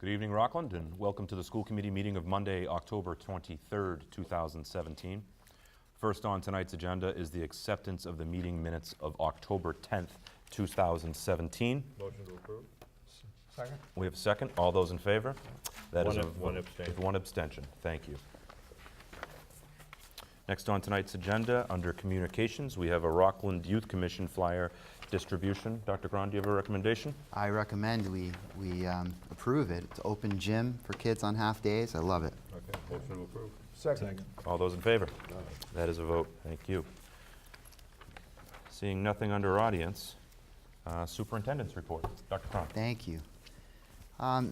Good evening, Rockland, and welcome to the school committee meeting of Monday, October 23rd, 2017. First on tonight's agenda is the acceptance of the meeting minutes of October 10th, 2017. Motion to approve. Second. We have a second. All those in favor? That is One abstention. with one abstention. Thank you. Next on tonight's agenda, under communications, we have a Rockland Youth Commission flyer distribution. Dr. Cron, do you have a recommendation? I recommend we approve it. It's open gym for kids on half days. I love it. Okay, motion to approve. Second. All those in favor? That is a vote. Thank you. Seeing nothing under audience, superintendent's report. Dr. Cron. Thank you. I'd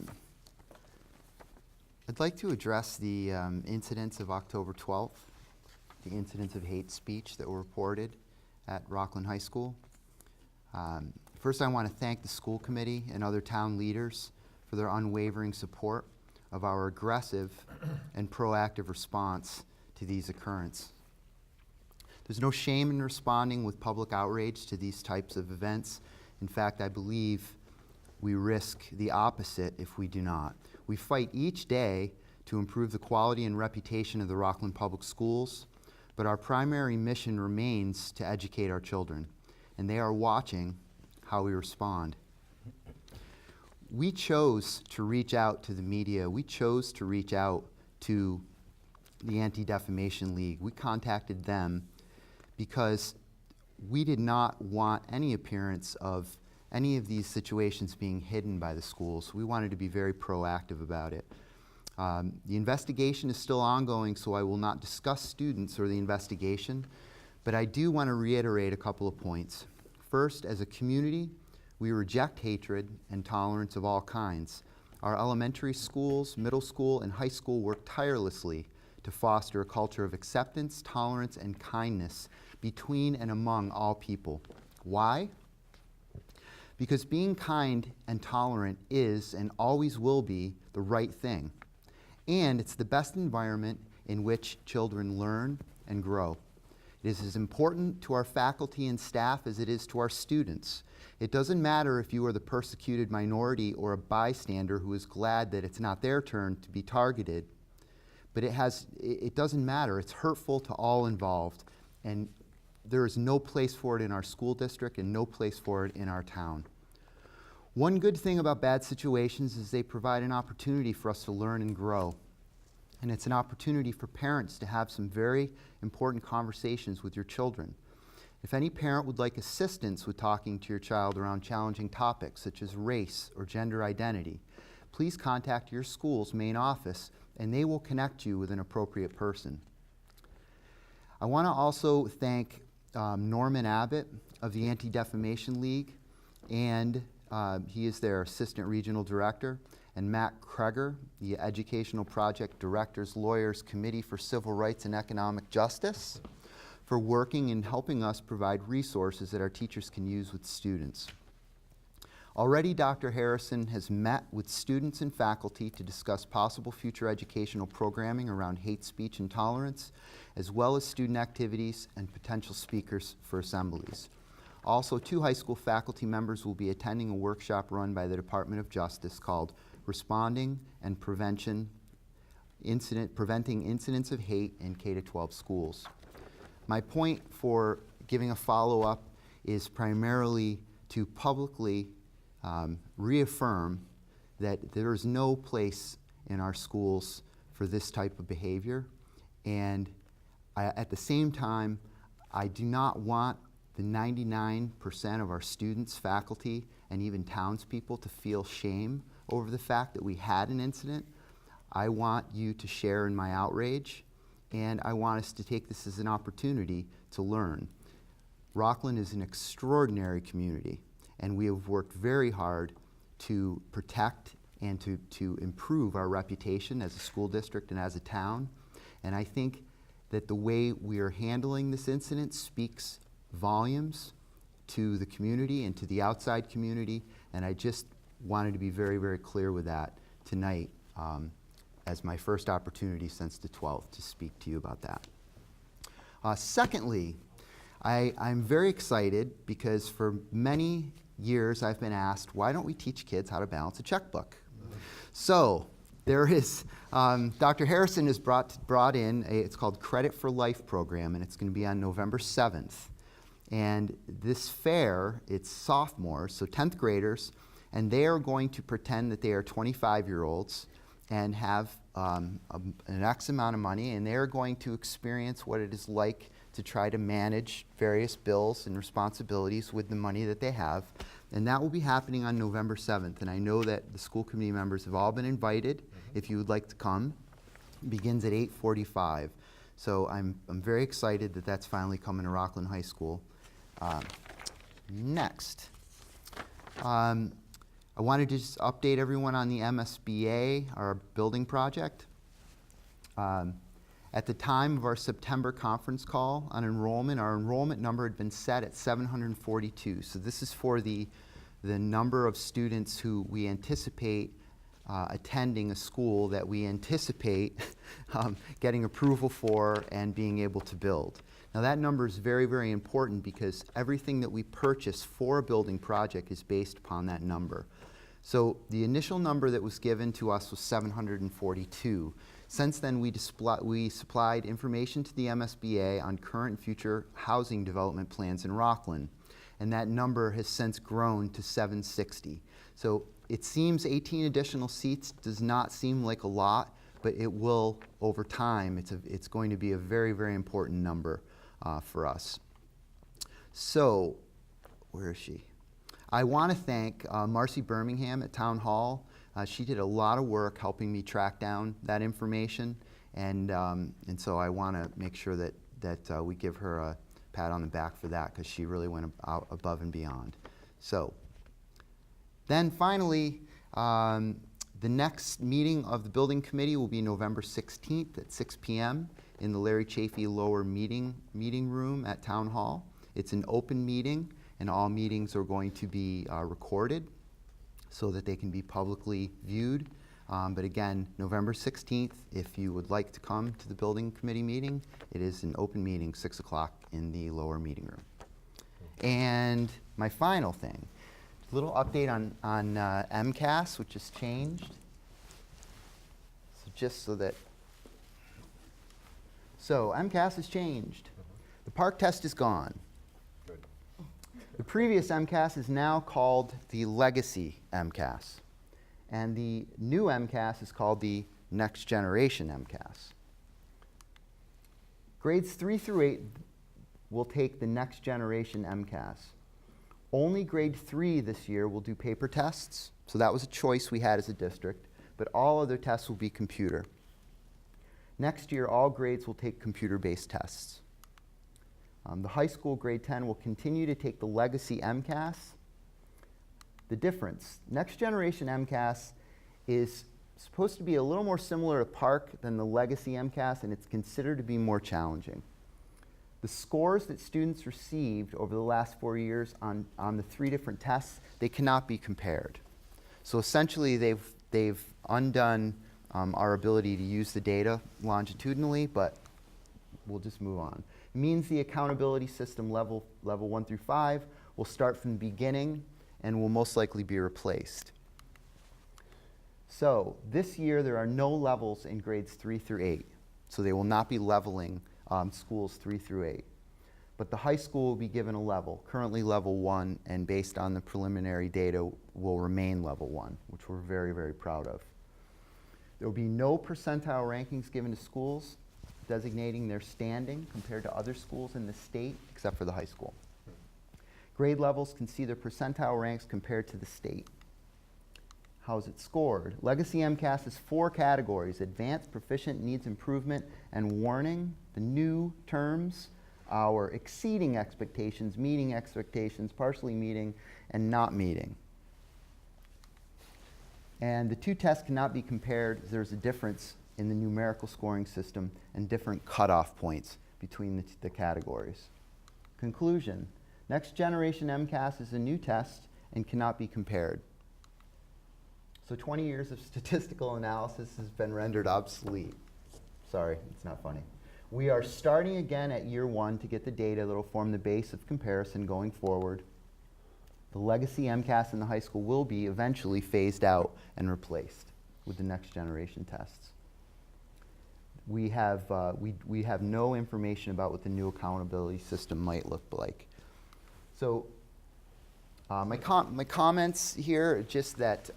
like to address the incidents of October 12th, the incidents of hate speech that were reported at Rockland High School. First, I want to thank the school committee and other town leaders for their unwavering support of our aggressive and proactive response to these occurrences. There's no shame in responding with public outrage to these types of events. In fact, I believe we risk the opposite if we do not. We fight each day to improve the quality and reputation of the Rockland Public Schools, but our primary mission remains to educate our children, and they are watching how we respond. We chose to reach out to the media. We chose to reach out to the Anti-Defamation League. We contacted them because we did not want any appearance of any of these situations being hidden by the schools. We wanted to be very proactive about it. The investigation is still ongoing, so I will not discuss students or the investigation, but I do want to reiterate a couple of points. First, as a community, we reject hatred and tolerance of all kinds. Our elementary schools, middle school, and high school work tirelessly to foster a culture of acceptance, tolerance, and kindness between and among all people. Why? Because being kind and tolerant is and always will be the right thing. And it's the best environment in which children learn and grow. It is as important to our faculty and staff as it is to our students. It doesn't matter if you are the persecuted minority or a bystander who is glad that it's not their turn to be targeted, but it doesn't matter. It's hurtful to all involved, and there is no place for it in our school district and no place for it in our town. One good thing about bad situations is they provide an opportunity for us to learn and grow. And it's an opportunity for parents to have some very important conversations with your children. If any parent would like assistance with talking to your child around challenging topics such as race or gender identity, please contact your school's main office and they will connect you with an appropriate person. I want to also thank Norman Abbott of the Anti-Defamation League, and he is their Assistant Regional Director, and Matt Kreger, the Educational Project Directors Lawyers Committee for Civil Rights and Economic Justice, for working and helping us provide resources that our teachers can use with students. Already, Dr. Harrison has met with students and faculty to discuss possible future educational programming around hate speech and tolerance, as well as student activities and potential speakers for assemblies. Also, 2 high school faculty members will be attending a workshop run by the Department of Justice called Responding and Preventing Incidents of Hate in K-12 Schools. My point for giving a follow-up is primarily to publicly reaffirm that there is no place in our schools for this type of behavior, and at the same time, I do not want the 99% of our students, faculty, and even townspeople to feel shame over the fact that we had an incident. I want you to share in my outrage, and I want us to take this as an opportunity to learn. Rockland is an extraordinary community, and we have worked very hard to protect and to improve our reputation as a school district and as a town. And I think that the way we are handling this incident speaks volumes to the community and to the outside community, and I just wanted to be very, very clear with that tonight as my first opportunity since the 12th to speak to you about that. Secondly, I'm very excited because for many years I've been asked, why don't we teach kids how to balance a checkbook? So there is, Dr. Harrison has brought in it's called Credit for Life program, and it's going to be on November 7th. And this fair, it's sophomores, so 10th graders, and they are going to pretend that they are 25-year-olds and have an X amount of money, and they're going to experience what it is like to try to manage various bills and responsibilities with the money that they have. And that will be happening on November 7th. And I know that the school committee members have all been invited. If you would like to come, it begins at 8:45. So I'm very excited that that's finally coming to Rockland High School. Next, I wanted to just update everyone on the MSBA, our building project. At the time of our September conference call on enrollment, our enrollment number had been set at 742. So this is for the number of students who we anticipate attending a school that we anticipate getting approval for and being able to build. Now that number is very, very important because everything that we purchase for a building project is based upon that number. So the initial number that was given to us was 742. Since then, we supplied information to the MSBA on current and future housing development plans in Rockland, and that number has since grown to 760. So it seems 18 additional seats does not seem like a lot, but it will, over time, it's going to be a very, very important number for us. So, where is she? I want to thank Marcy Birmingham at Town Hall. She did a lot of work helping me track down that information, and so I want to make sure that we give her a pat on the back for that, because she really went out above and beyond. So, then finally, the next meeting of the building committee will be November 16th at 6 p.m. in the Larry Chafee Lower Meeting Room at Town Hall. It's an open meeting, and all meetings are going to be recorded so that they can be publicly viewed. But again, November 16th, if you would like to come to the building committee meeting, it is an open meeting, 6 o'clock in the lower meeting room. And my final thing, a little update on MCAS, which has changed. So just so that, MCAS has changed. The park test is gone. The previous MCAS is now called the Legacy MCAS, and the new MCAS is called the Next Generation MCAS. Grades 3 through 8 will take the Next Generation MCAS. Only grade 3 this year will do paper tests, so that was a choice we had as a district, but all other tests will be computer. Next year, all grades will take computer-based tests. The high school grade 10 will continue to take the Legacy MCAS. The difference, Next Generation MCAS is supposed to be a little more similar to Park than the Legacy MCAS, and it's considered to be more challenging. The scores that students received over the last 4 years on the 3 different tests, they cannot be compared. So essentially, they've undone our ability to use the data longitudinally, but we'll just move on. It means the accountability system level 1 through 5 will start from the beginning and will most likely be replaced. So this year there are no levels in grades 3 through 8. So they will not be leveling schools 3 through 8. But the high school will be given a level, currently level 1, and based on the preliminary data will remain level 1, which we're very, very proud of. There will be no percentile rankings given to schools designating their standing compared to other schools in the state, except for the high school. Grade levels can see their percentile ranks compared to the state. How is it scored? Legacy MCAS has 4 categories: advanced, proficient, needs improvement, and warning. The new terms are exceeding expectations, meeting expectations, partially meeting, and not meeting. And the 2 tests cannot be compared. There's a difference in the numerical scoring system and different cutoff points between the categories. Conclusion: Next Generation MCAS is a new test and cannot be compared. So 20 years of statistical analysis has been rendered obsolete. Sorry, it's not funny. We are starting again at year 1 to get the data that will form the base of comparison going forward. The Legacy MCAS in the high school will be eventually phased out and replaced. with the next generation tests. We have no information about what the new accountability system might look like. So my comments here are just that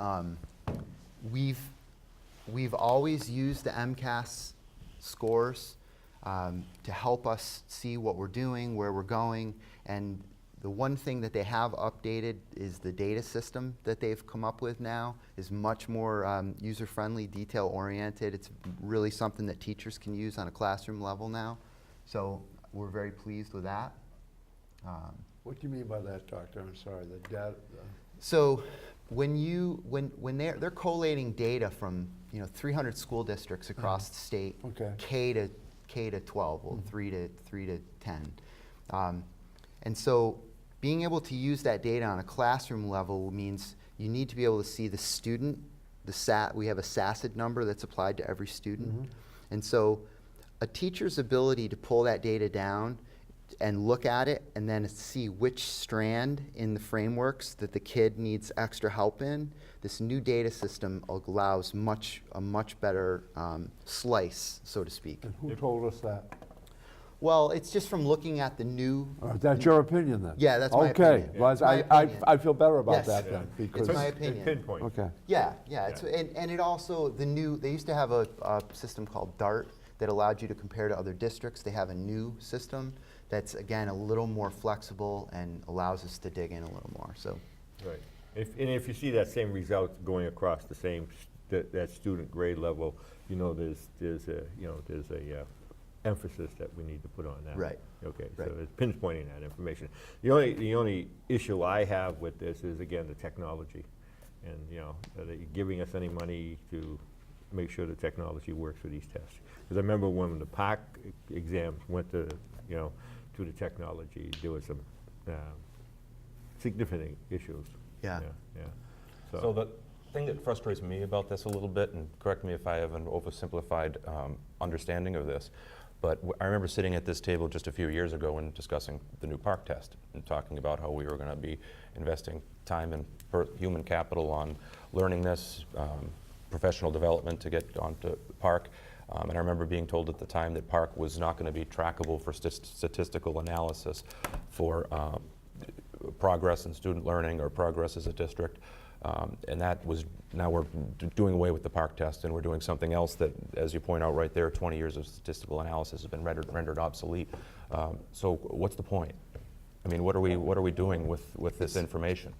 we've always used the MCAS scores to help us see what we're doing, where we're going, and the one thing that they have updated is the data system that they've come up with now is much more user-friendly, detail-oriented. It's really something that teachers can use on a classroom level now. So we're very pleased with that. What do you mean by that, Doctor? I'm sorry, the data. So when they're collating data from 300 school districts across the state, Okay. K to 12, well, 3 to 10, and so being able to use that data on a classroom level means you need to be able to see the student, we have a SACID number that's applied to every student, and so a teacher's ability to pull that data down and look at it and then see which strand in the frameworks that the kid needs extra help in, this new data system allows a much better slice, so to speak. And who told us that? Well, it's just from looking at the new. That's your opinion then? Yeah, that's my okay. opinion. Well, It's my opinion. I feel better about Yes. that then. Because It's my opinion. Pinpoint. Okay. Yeah. It's, and it also, they used to have a system called DART that allowed you to compare to other districts. They have a new system that's, again, a little more flexible and allows us to dig in a little more. So. Right. If you see that same result going across the same, that student grade level, there's a emphasis that we need to put on that. Right. Okay, Right. so it's pinpointing that information. The only issue I have with this is, again, the technology. And, are they giving us any money to make sure the technology works for these tests? Because I remember when the PAC exams went to the technology, there was some significant issues. Yeah. So the thing that frustrates me about this a little bit, and correct me if I have an oversimplified understanding of this, but I remember sitting at this table just a few years ago and discussing the new park test and talking about how we were going to be investing time and human capital on learning this, professional development to get onto park. And I remember being told at the time that park was not going to be trackable for statistical analysis for progress in student learning or progress as a district. And that was, now we're doing away with the park test and we're doing something else that, as you point out right there, 20 years of statistical analysis has been rendered obsolete. So what's the point? I mean, what are we doing with this information?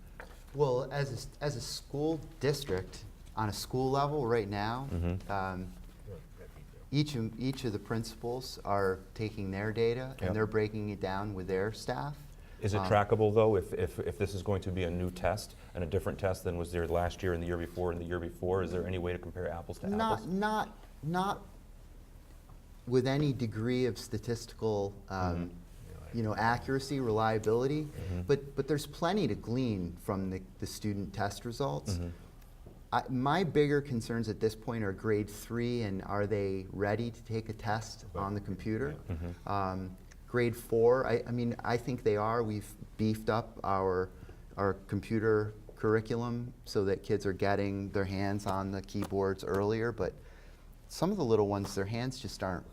Well, as a school district, on a school level right now, each of the principals are taking their data and they're breaking it down with their staff. Is it trackable, though, if this is going to be a new test and a different test than was there last year and the year before and the year before? Is there any way to compare apples to apples? Not with any degree of statistical accuracy, reliability, but there's plenty to glean from the student test results. My bigger concerns at this point are grade 3 and are they ready to take a test on the computer? Grade 4, I think they are. We've beefed up our computer curriculum so that kids are getting their hands on the keyboards earlier, but some of the little ones, their hands just aren't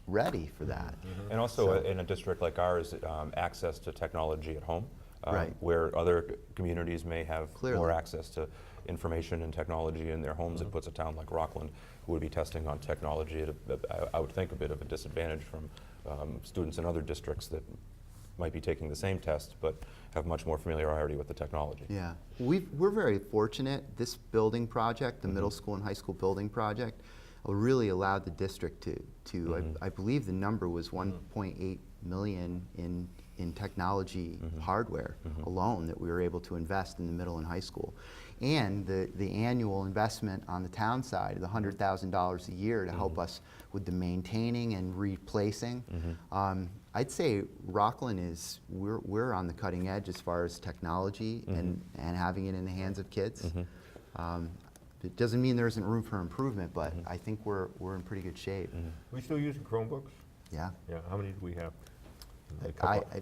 ready for that. And also in a district like ours, access to technology at home, Right. where other communities may have Clearly. more access to information and technology in their homes. It puts a town like Rockland, who would be testing on technology, at I would think a bit of a disadvantage from students in other districts that might be taking the same test but have much more familiarity with the technology. Yeah, we're very fortunate. This building project, the middle school and high school building project, really allowed the district to I believe the number was 1.8 million in technology hardware alone that we were able to invest in the middle and high school. And the annual investment on the town side, the $100,000 a year to help us with the maintaining and replacing. I'd say Rockland we're on the cutting edge as far as technology and having it in the hands of kids. It doesn't mean there isn't room for improvement, but I think we're in pretty good shape. We still using Chromebooks? Yeah. Yeah, how many do we have?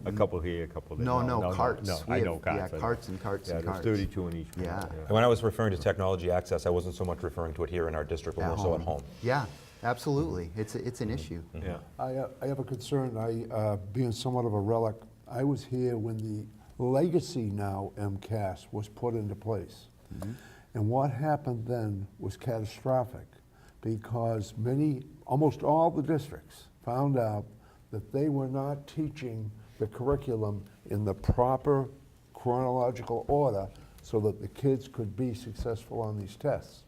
A couple here, a couple there. No, carts. No, We I have- know carts. Yeah, carts and carts and Yeah, carts. there's 32 in each one. Yeah. And when I was referring to technology access, I wasn't so much referring to it here in our district, but more so at home. Yeah, absolutely. It's an issue. Yeah. I have a concern, being somewhat of a relic, I was here when the legacy now MCAS was put into place. And what happened then was catastrophic, because almost all the districts found out that they were not teaching the curriculum in the proper chronological order so that the kids could be successful on these tests.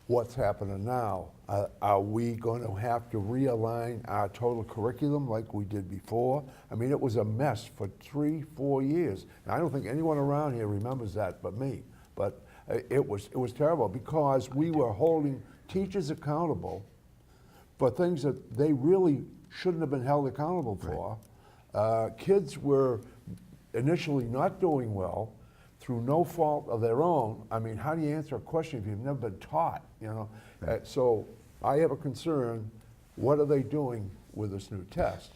What's happening now? Are we going to have to realign our total curriculum like we did before? I mean, it was a mess for 3-4 years. And I don't think anyone around here remembers that but me. But it was terrible, because we were holding teachers accountable for things that they really shouldn't have been held accountable for. Kids were initially not doing well through no fault of their own. I mean, how do you answer a question if you've never been taught, you know? So I have a concern, what are they doing with this new test?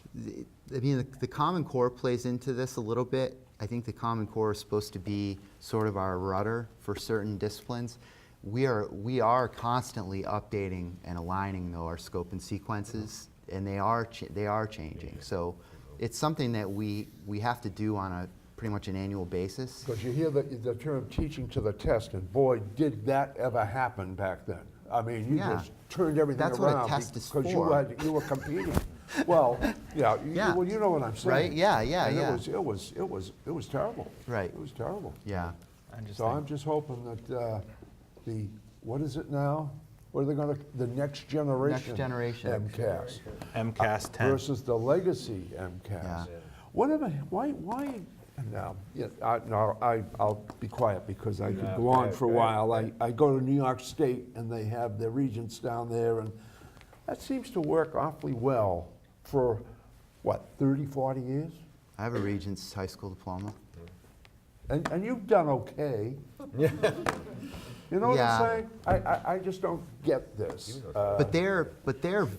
I mean, the Common Core plays into this a little bit. I think the Common Core is supposed to be sort of our rudder for certain disciplines. We are constantly updating and aligning, though, our scope and sequences, and they are changing. So it's something that we have to do on a pretty much an annual basis. Because you hear the term teaching to the test, and boy, did that ever happen back then. I mean, you Yeah. just turned everything That's around. what a test is because for. you were competing. Well, yeah, Yeah. well, you know what I'm saying. Right? Yeah, And yeah. It was terrible. Right. It was terrible. Yeah. So I'm just hoping that what is it now? What are they going to, the next generation? Next generation. MCAS. MCAS 10. Versus the legacy MCAS. Yeah. Whatever, why, no, yeah, I'll be quiet, because I could No, go go on ahead, for a go ahead. while. I go to New York State, and they have their regents down there, and that seems to work awfully well for, what, 30, 40 years? I have a Regents high school diploma. And you've done okay. You know what Yeah. I'm saying? I just don't get this. But they're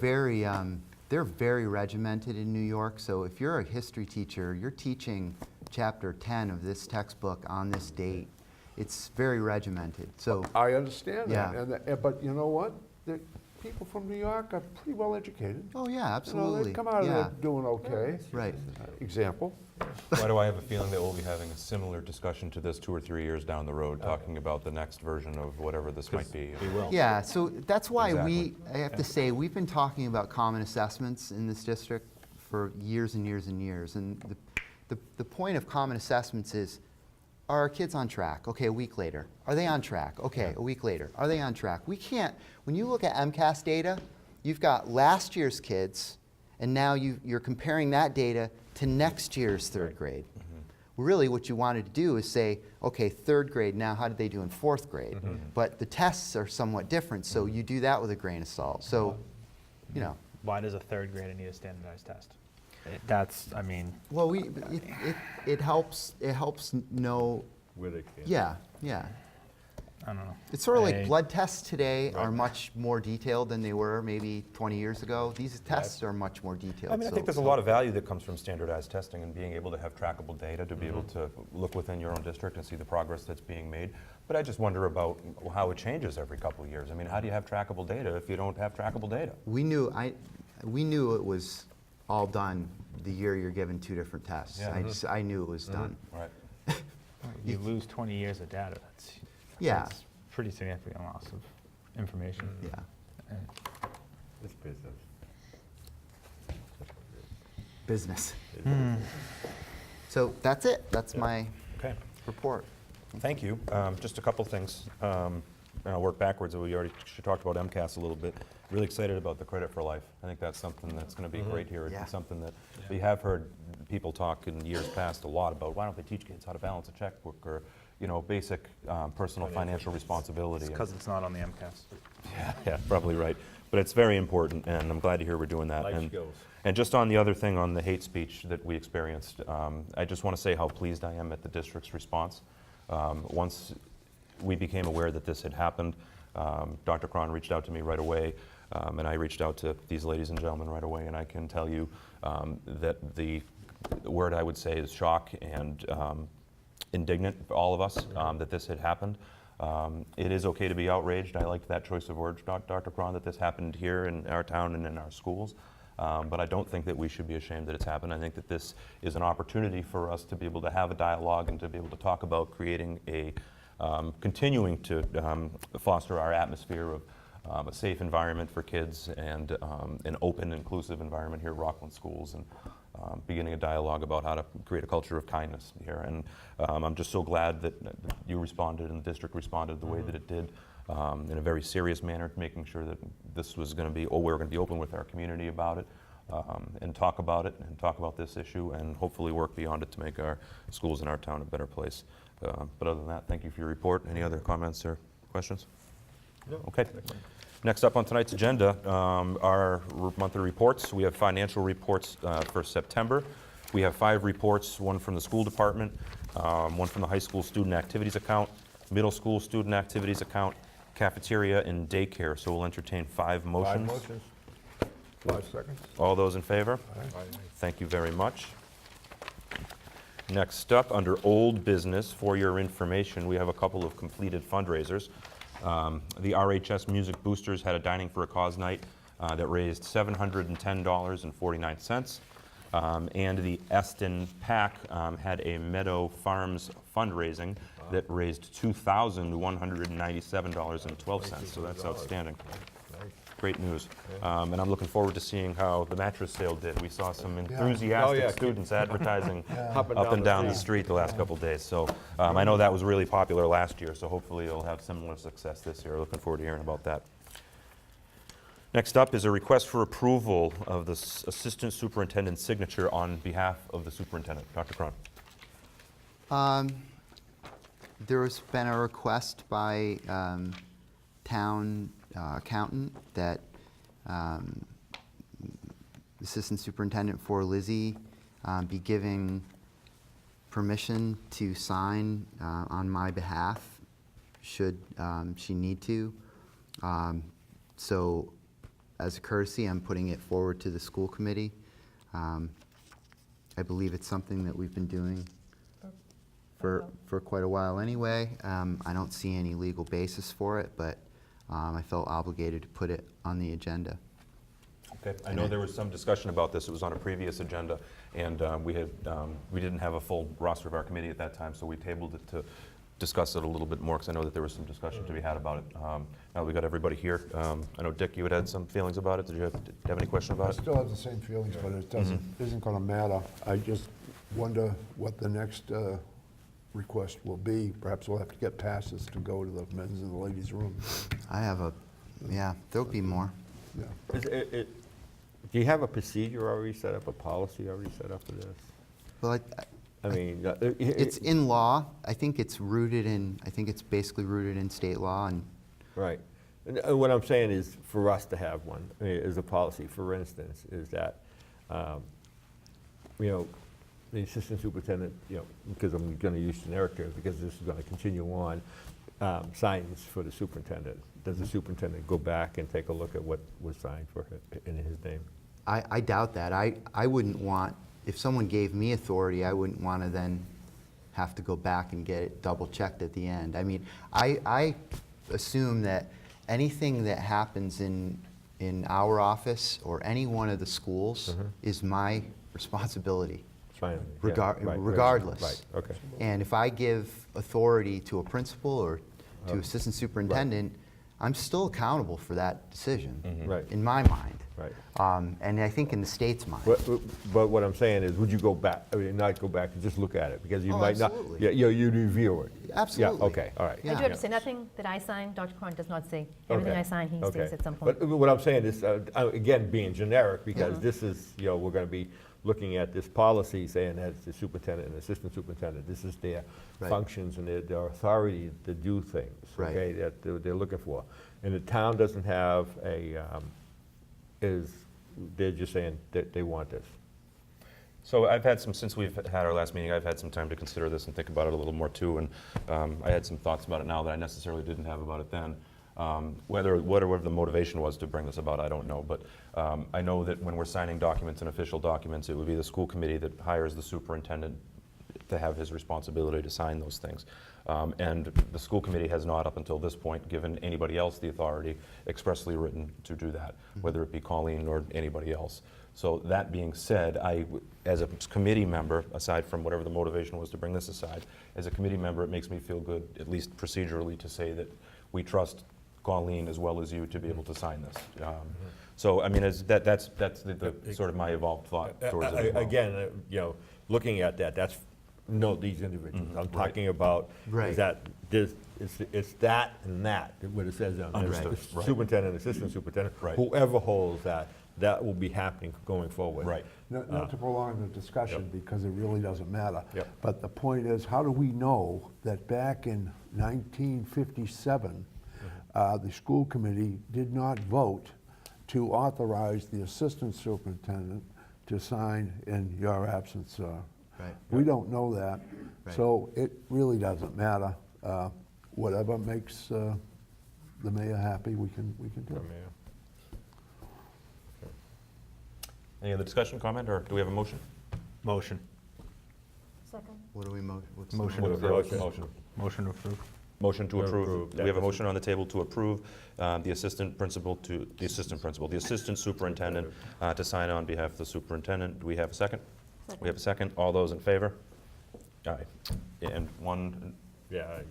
very regimented in New York. So if you're a history teacher, you're teaching chapter 10 of this textbook on this date. It's very regimented. So I understand that, Yeah. but you know what? The people from New York are pretty well educated. oh yeah, You know, absolutely. they come out of yeah. there doing okay. Right. Example. Why do I have a feeling that we'll be having a similar discussion to this 2 or 3 years down the road, talking about the next version of whatever this might be? We will. Yeah, so that's why Exactly. I have to say, we've been talking about common assessments in this district for years and years and years. And the point of common assessments is, are our kids on track? Okay, a week later. Are they on track? Okay, a week later. Are they on track? We can't, when you look at MCAS data, you've got last year's kids, and now you're comparing that data to next year's third grade. Really, what you wanted to do is say, okay, third grade, now how did they do in fourth grade? But the tests are somewhat different, so you do that with a grain of salt. So, you know. Why does a third grader need a standardized test? That's, I mean, Well, it helps know, Where they can. yeah. I don't know. It's sort of like I- blood tests today are much more detailed than they were maybe 20 years ago. These tests are much more detailed. I mean, I think there's a lot of value that comes from standardized testing and being able to have trackable data, to be able to look within your own district and see the progress that's being made. But I just wonder about how it changes every couple of years. I mean, how do you have trackable data if you don't have trackable data? We knew it was all done the year you're given 2 different tests. Yeah. I knew it was done. Right. You lose 20 years of data. Yeah. That's pretty significant loss of information. Yeah. And It's business. Business. So that's it. That's my Okay. report. Thank you. Just a couple things. And I'll work backwards. We already talked about MCAS a little bit. Really excited about the credit for life. I think that's something that's going to be great here. Yeah. It's something that we have heard people talk in years past a lot about. Why don't they teach kids how to balance a checkbook, or basic personal financial responsibility? because it's not on the MCAS. Yeah, probably right. But it's very important, and I'm glad to hear we're doing that. Life And- skills. And just on the other thing, on the hate speech that we experienced, I just want to say how pleased I am at the district's response. Once we became aware that this had happened, Dr. Cron reached out to me right away. And I reached out to these ladies and gentlemen right away, and I can tell you that the word I would say is shock and indignant for all of us that this had happened. It is okay to be outraged. I liked that choice of words, Dr. Cron, that this happened here in our town and in our schools. But I don't think that we should be ashamed that it's happened. I think that this is an opportunity for us to be able to have a dialogue and to be able to talk about creating a, continuing to foster our atmosphere of a safe environment for kids and an open, inclusive environment here at Rockland Schools, and beginning a dialogue about how to create a culture of kindness here. And I'm just so glad that you responded and the district responded the way that it did, in a very serious manner, making sure that this was going to be, we're going to be open with our community about it, and talk about it and talk about this issue, and hopefully work beyond it to make our schools in our town a better place. But other than that, thank you for your report. Any other comments or questions? No. Okay. Next up on tonight's agenda, our monthly reports. We have financial reports for September. We have 5 reports, one from the school department, one from the high school student activities account, middle school student activities account, cafeteria, and daycare. So we'll entertain 5 motions. 5 motions. 5 seconds. All those in favor? Thank you very much. Next up, under old business, for your information, we have a couple of completed fundraisers. The RHS Music Boosters had a Dining for a Cause night that raised $710.49. And the Eston PAC had a Meadow Farms fundraising that raised $2,197.12. So that's outstanding. Great news. And I'm looking forward to seeing how the mattress sale did. We saw some enthusiastic students advertising up and down the street the last couple days. So I know that was really popular last year, so hopefully it'll have similar success this year. Looking forward to hearing about that. Next up is a request for approval of the Assistant Superintendent's signature on behalf of the Superintendent. Dr. Cron. There has been a request by town accountant that Assistant Superintendent for Lizzie be giving permission to sign on my behalf should she need to. So as a courtesy, I'm putting it forward to the school committee. I believe it's something that we've been doing for quite a while anyway. I don't see any legal basis for it, but I felt obligated to put it on the agenda. Okay. I know there was some discussion about this. It was on a previous agenda, and we didn't have a full roster of our committee at that time, so we tabled it to discuss it a little bit more, because I know that there was some discussion to be had about it. Now that we got everybody here, I know, Dick, you had some feelings about it. Did you have any question about I it? still have the same feelings, but it doesn't, isn't gonna matter. I just wonder what the next request will be. Perhaps we'll have to get passes to go to the men's and the ladies' room. I have a, yeah, there'll be more. Yeah. Do you have a procedure already set up, a policy already set up for this? Well, I mean, it's in law. I think it's rooted in, I think it's basically rooted in state law, and right. And what I'm saying is for us to have one, as a policy, for instance, is that, you know, the assistant superintendent, you know, because I'm going to use generic terms, because this is going to continue on, signs for the superintendent. Does the superintendent go back and take a look at what was signed for in his name? I doubt that. I wouldn't want, if someone gave me authority, I wouldn't want to then have to go back and get it double checked at the end. I mean, I assume that anything that happens in our office or any one of the schools is my responsibility. Fine. Regardless. Right, okay. And if I give authority to a principal or to assistant superintendent, I'm still accountable for that decision, Right. in my mind. Right. And I think in the state's mind. But what I'm saying is, would you go back, I mean, not go back and just look at it, because you Oh, might not. absolutely. Yeah, you'd review it. Absolutely. Yeah, okay, all right. Yeah. I do have to say, nothing that I sign, Dr. Cron does not say. Everything Okay, I sign, he okay. states at some point. But what I'm saying is, again, being generic, because this is, you know, we're going to be looking at this policy saying that the superintendent and assistant superintendent, this is their Right. functions and their authority to do things, Right. okay, that they're looking for. And the town doesn't have they're just saying that they want this. So I've had some, since we've had our last meeting, I've had some time to consider this and think about it a little more too, and I had some thoughts about it now that I necessarily didn't have about it then. Whatever the motivation was to bring this about, I don't know. But I know that when we're signing documents and official documents, it would be the school committee that hires the superintendent to have his responsibility to sign those things. And the school committee has not, up until this point, given anybody else the authority expressly written to do that, whether it be Colleen or anybody else. So that being said, as a committee member, aside from whatever the motivation was to bring this aside, as a committee member, it makes me feel good, at least procedurally, to say that we trust Colleen as well as you to be able to sign this. So, I mean, that's the sort of my evolved thought towards it as well. Again, looking at that, that's, no, these individuals. I'm talking about Right. is that it's that and that, what it says on there. Understood. The superintendent, assistant superintendent, Right. whoever holds that will be happening going forward. Right. Not to prolong the discussion, because it really doesn't matter. Yep. But the point is, how do we know that back in 1957, the school committee did not vote to authorize the assistant superintendent to sign in your absence? Right. We don't know that, Right. so it really doesn't matter. Whatever makes the mayor happy, we can do. Any other discussion, comment, or do we have a motion? Motion. Second. What do we what's the Motion What to was the approve. motion? Motion to approve. Motion to To approve. approve. We have a motion on the table to approve the assistant superintendent to sign on behalf of the superintendent. Do we have a second? We have a second. All those in favor? Aye. And one, Yeah, I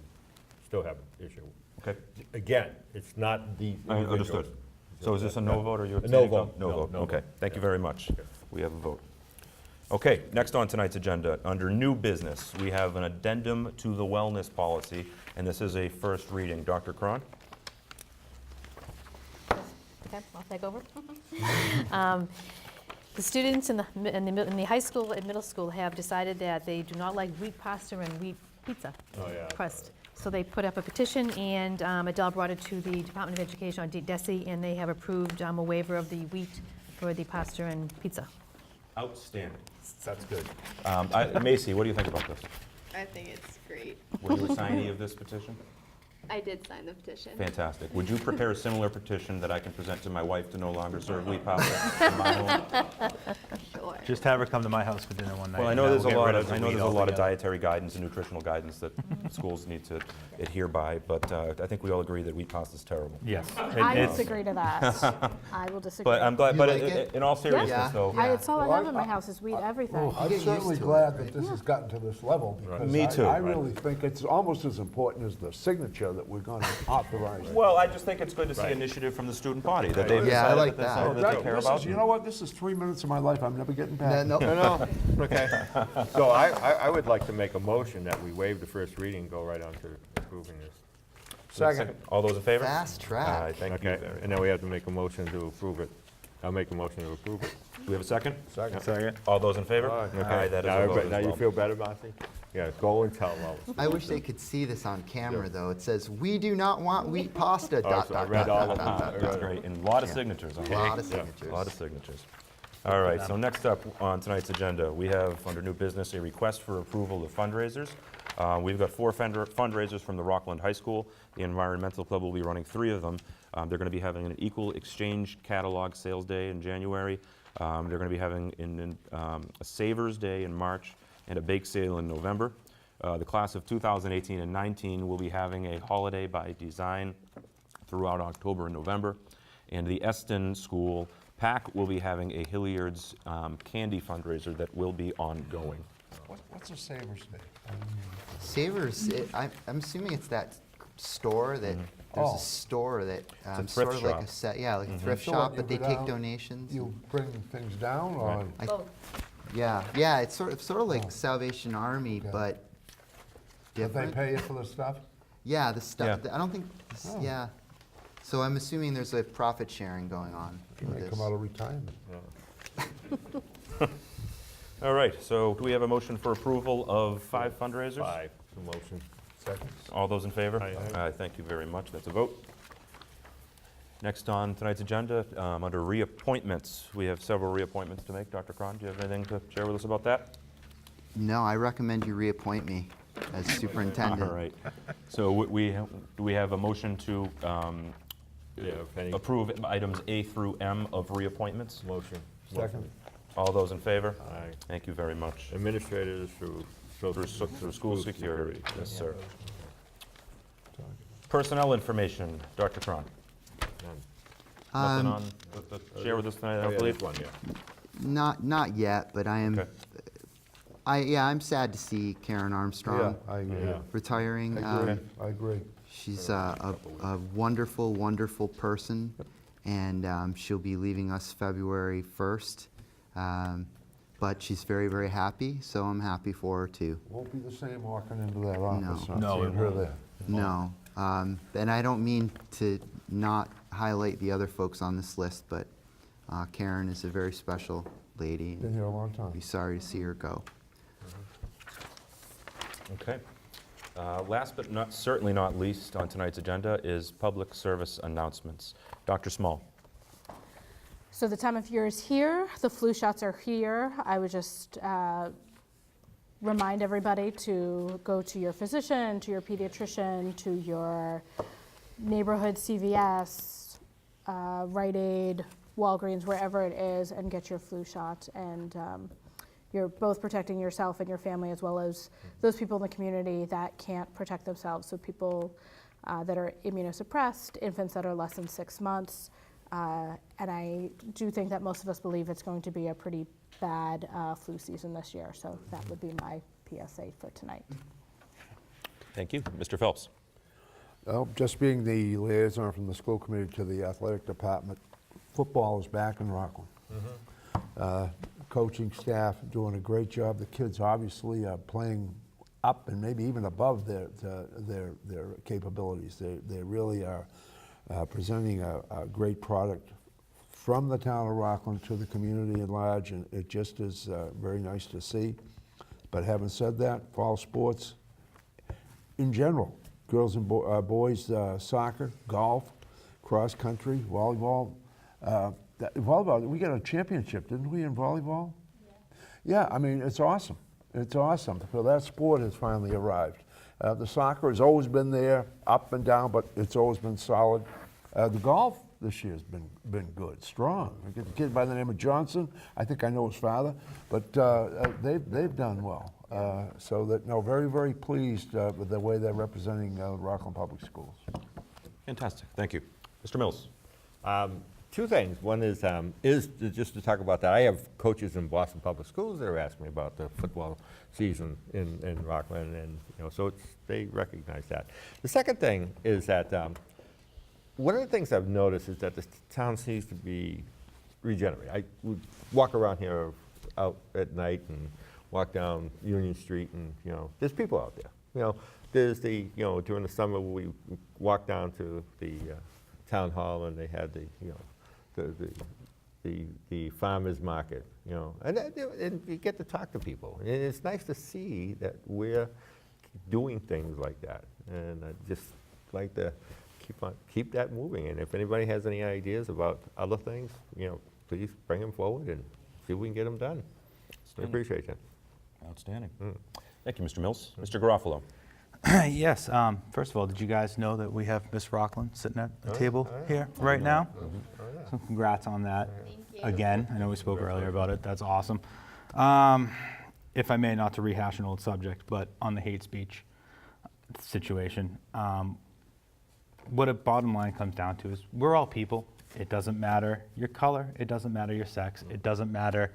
still have an issue. okay. Again, it's not these I individuals. understood. So is this a no vote or you A no abstaining? vote. No No, vote, no okay. vote. Thank you Yeah. very much. Okay. We have a vote. Okay, next on tonight's agenda, under new business, we have an addendum to the wellness policy, and this is a first reading. Dr. Cron? Okay, I'll take over. The students in the high school and middle school have decided that they do not like wheat pasta and wheat pizza Oh, yeah. crust. So they put up a petition, and Adele brought it to the Department of Education on DESE, and they have approved a waiver of the wheat for the pasta and pizza. Outstanding. That's good. Macy, what do you think about this? I think it's great. Were you a signee of this petition? I did sign the petition. Fantastic. Would you prepare a similar petition that I can present to my wife to no longer serve wheat pasta in my home? Sure. Just have her come to my house for dinner one night. Well, I and know we'll there's a get lot rid of, the I know wheat there's a lot of altogether. dietary guidance and nutritional guidance that schools need to adhere by, but I think we all agree that wheat pasta is terrible. Yes. I It's- disagree to that. I will disagree. But I'm glad, You but like it? in all seriousness Yeah. though, It's all I Well, have in my house is wheat everything. I'm get certainly used to it, glad right? that this has gotten to this level, because Me too. I really think it's almost as important as the signature that we're going to authorize. well, I just think it's good to see Right. initiative from the student body, that Right. they've Yeah, I decided like that that's that. something that they care This about. is, you know what, this is 3 minutes of my life I'm never getting back. No, No, okay. So I would like to make a motion that we waive the first reading and go right on to approving this. Second. All those in favor? Fast track. Aye, thank you Okay, very and then we have to make a motion to approve it. I'll make a motion to approve it. Do we have a second? Second. All those in favor? Okay. Aye, that is Now a vote everybody- as Now you well. feel better, Marcy? Yeah, go and tell Lois. I wish they could see this on camera, though. It says, "We do not want wheat pasta." Oh, dot, so I dot, read dot, all dot, of dot, them. dot, That's dot. great, and a lot of Yeah. signatures on A it. lot of A signatures. lot of signatures. All right, so next up on tonight's agenda, we have, under new business, a request for approval of fundraisers. We've got 4 fundraisers from the Rockland High School. The Environmental Club will be running 3 of them. They're going to be having an equal exchange catalog sales day in January. They're going to be having a Savers Day in March and a bake sale in November. The class of 2018 and 19 will be having a holiday by design throughout October and November. And the Eston School PAC will be having a Hilliard's candy fundraiser that will be ongoing. What's a Savers Day? Savers, I'm assuming it's that store that, there's Oh. a store that, a thrift sort of like shop. a set, yeah, like a thrift So shop, what, but you they go take down, donations. You bring things down, or? Right. Both. Yeah, it's sort of like Salvation Army, Okay. but Did they different. pay you for the stuff? Yeah, the stuff, Yeah. I don't think, Oh. yeah. So I'm assuming there's a profit sharing going on You with may this. come out of retirement. All right, so do we have a motion for approval of 5 fundraisers? 5, the motion. Second. All those in favor? Aye, aye. Thank you very much, that's a vote. Next on tonight's agenda, under reappointments, we have several reappointments to make. Dr. Cron, do you have anything to share with us about that? No, I recommend you reappoint me. as superintendent. All right. So do we have a motion to Yeah, if any approve items A through M of reappointments? motion. Second. All those in favor? Aye. Thank you very much. Administrators through Through school security, yes, sir. Personnel information, Dr. Cron. Nothing on, to share with us tonight, I Oh, don't yeah, believe? this one, yeah. Not yet, but I am, Okay. I'm sad to see Karen Yeah, Armstrong I agree. Yeah. retiring. I agree. I agree. She's a wonderful, wonderful person, and she'll be leaving us February 1st. But she's very, very happy, so I'm happy for her too. Won't be the same walking into that office. not No, seeing it her won't. there. No, and I don't mean to not highlight the other folks on this list, but Karen is a very special lady. Been here a long time. Be sorry to see her go. Okay. Last but not, certainly not least on tonight's agenda is public service announcements. Dr. Small. So the time of year is here, the flu shots are here. I would just remind everybody to go to your physician, to your pediatrician, to your neighborhood CVS, Rite Aid, Walgreens, wherever it is, and get your flu shot. And you're both protecting yourself and your family, as well as those people in the community that can't protect themselves. So people that are immunosuppressed, infants that are less than 6 months. And I do think that most of us believe it's going to be a pretty bad flu season this year. So that would be my PSA for tonight. Thank you. Mr. Phelps. Well, just being the liaison from the school committee to the athletic department, football is back in Rockland. Coaching staff doing a great job. The kids obviously are playing up and maybe even above their capabilities. They really are presenting a great product from the town of Rockland to the community at large, and it just is very nice to see. But having said that, fall sports in general, girls and boys soccer, golf, cross country, volleyball. Volleyball, we got a championship, didn't we, in volleyball? Yeah, I mean, it's awesome. It's awesome. So that sport has finally arrived. The soccer has always been there, up and down, but it's always been solid. The golf this year has been good, strong. I get a kid by the name of Johnson. I think I know his father, but they've done well. So that, no, very, very pleased with the way they're representing Rockland Public Schools. Fantastic. Thank you. Mr. Mills. Two things. One is just to talk about that. I have coaches in Boston Public Schools that are asking me about the football season in Rockland, and so they recognize that. The second thing is that one of the things I've noticed is that the town seems to be regenerating. I would walk around here out at night and walk down Union Street, and there's people out there. There's during the summer we walk down to the town hall, and they had the farmers market, and you get to talk to people. And it's nice to see that we're doing things like that. And I just like to keep that moving. And if anybody has any ideas about other things, please bring them forward and see if we can get them done. I appreciate you. Outstanding. Thank you, Mr. Mills. Mr. Garofalo. Yes, first of all, did you guys know that we have Miss Rockland sitting at the table here right now? So congrats on that. Thank you. Again, I know we spoke earlier about it. That's awesome. If I may, not to rehash an old subject, but on the hate speech situation, what a bottom line comes down to is we're all people. It doesn't matter your color. It doesn't matter your sex. It doesn't matter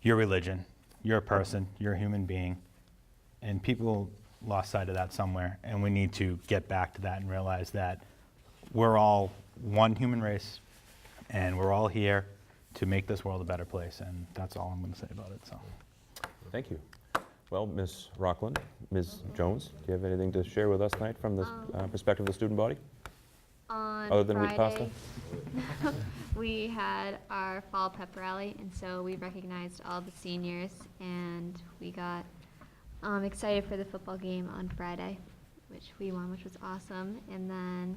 your religion. You're a person. You're a human being. And people lost sight of that somewhere, and we need to get back to that and realize that we're all one human race, and we're all here to make this world a better place, and that's all I'm going to say about it. So, Thank you. Well, Ms. Rockland, Ms. Jones, do you have anything to share with us tonight from the perspective of the student body? On Other than wheat Friday, we had our fall pep rally, and so we recognized all the seniors, and we got excited for the football game on Friday, which we won, which was awesome. And then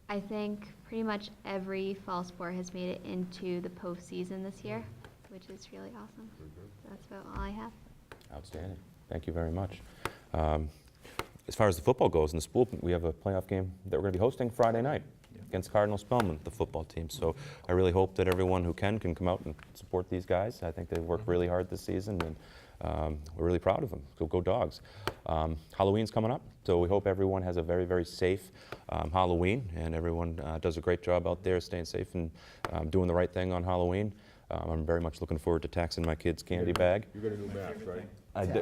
I think pretty much every fall sport has made it into the postseason this year, which is really awesome. So that's about all I have. Outstanding. Thank you very much. As far as the football goes in the school, we have a playoff game that we're going to be hosting Friday night against Cardinal Spellman, the football team. So I really hope that everyone who can come out and support these guys. I think they've worked really hard this season, and we're really proud of them. So go Dogs. Halloween's coming up, so we hope everyone has a very, very safe Halloween, and everyone does a great job out there staying safe and doing the right thing on Halloween. I'm very much looking forward to taxing my kids' candy bag. You got a new mask, right?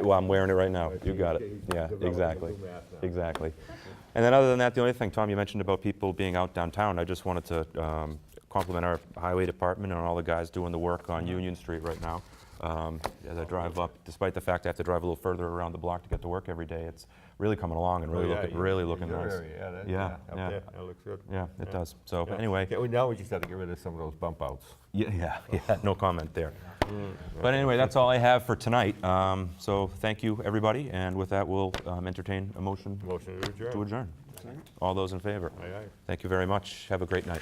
Well, I'm wearing it right now. You got it. Yeah, exactly. Exactly. And then other than that, the only thing, Tom, you mentioned about people being out downtown, I just wanted to compliment our highway department and all the guys doing the work on Union Street right now. As I drive up, despite the fact I have to drive a little further around the block to get to work every day, it's really coming along and really looking Your nice. area, Yeah, up yeah. there, that looks good. Yeah, it does. So Yeah. anyway, Yeah, well, now we just have to get rid of some of those bump outs. yeah, no comment there. But anyway, that's all I have for tonight. So thank you, everybody, and with that, we'll entertain a motion Motion to adjourn. to adjourn. All those in favor? Aye, aye. Thank you very much. Have a great night.